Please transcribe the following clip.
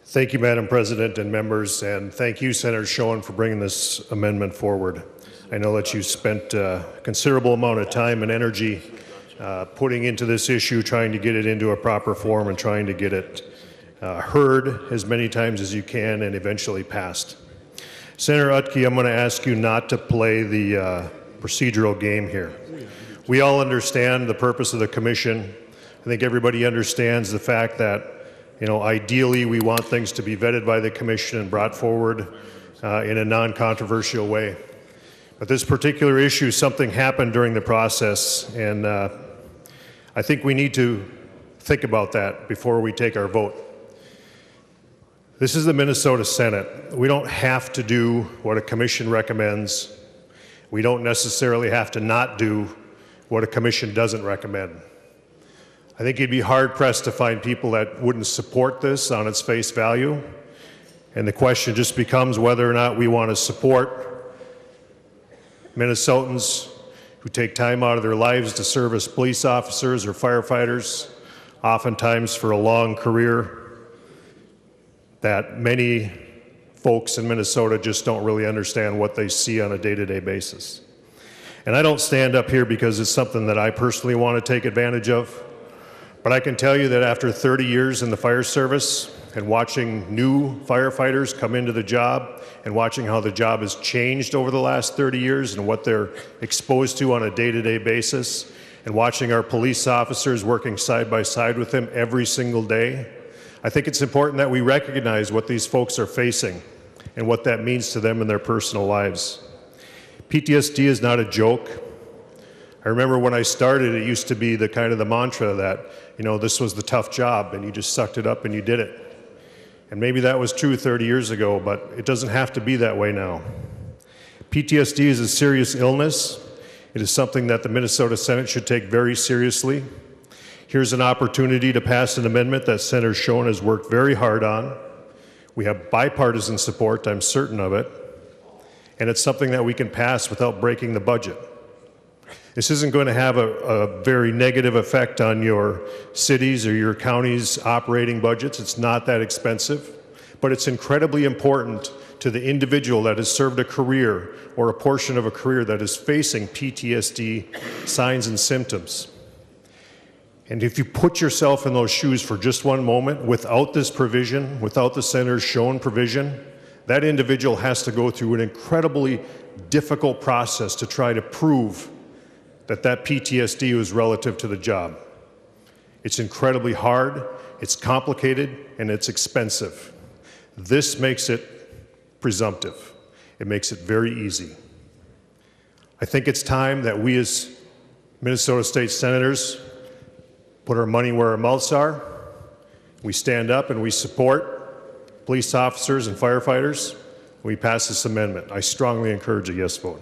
Thank you, Madam President and members, and thank you, Senator Schoen, for bringing this amendment forward. I know that you spent a considerable amount of time and energy putting into this issue, trying to get it into a proper form and trying to get it heard as many times as you can and eventually passed. Senator Utke, I'm going to ask you not to play the procedural game here. We all understand the purpose of the commission. I think everybody understands the fact that, ideally we want things to be vetted by the commission and brought forward in a non-controversial way. But this particular issue, something happened during the process, and I think we need to think about that before we take our vote. This is the Minnesota Senate. We don't have to do what a commission recommends. We don't necessarily have to not do what a commission doesn't recommend. I think you'd be hard-pressed to find people that wouldn't support this on its face value. And the question just becomes whether or not we want to support Minnesotans who take time out of their lives to serve as police officers or firefighters, oftentimes for a long career, that many folks in Minnesota just don't really understand what they see on a day-to-day basis. And I don't stand up here because it's something that I personally want to take advantage of. But I can tell you that after 30 years in the fire service and watching new firefighters come into the job and watching how the job has changed over the last 30 years and what they're exposed to on a day-to-day basis, and watching our police officers working side by side with them every single day, I think it's important that we recognize what these folks are facing and what that means to them in their personal lives. PTSD is not a joke. I remember when I started, it used to be the kind of the mantra that, this was the tough job and you just sucked it up and you did it. And maybe that was true 30 years ago, but it doesn't have to be that way now. PTSD is a serious illness. It is something that the Minnesota Senate should take very seriously. Here's an opportunity to pass an amendment that Senator Schoen has worked very hard on. We have bipartisan support, I'm certain of it. And it's something that we can pass without breaking the budget. This isn't going to have a very negative effect on your cities or your counties' operating budgets. It's not that expensive, but it's incredibly important to the individual that has served a career or a portion of a career that is facing PTSD signs and symptoms. And if you put yourself in those shoes for just one moment, without this provision, without the Senator Schoen provision, that individual has to go through an incredibly difficult process to try to prove that PTSD was relative to the job. It's incredibly hard, it's complicated, and it's expensive. This makes it presumptive. It makes it very easy. I think it's time that we as Minnesota State Senators put our money where our mouths are. We stand up and we support police officers and firefighters. We pass this amendment. I strongly encourage a yes vote.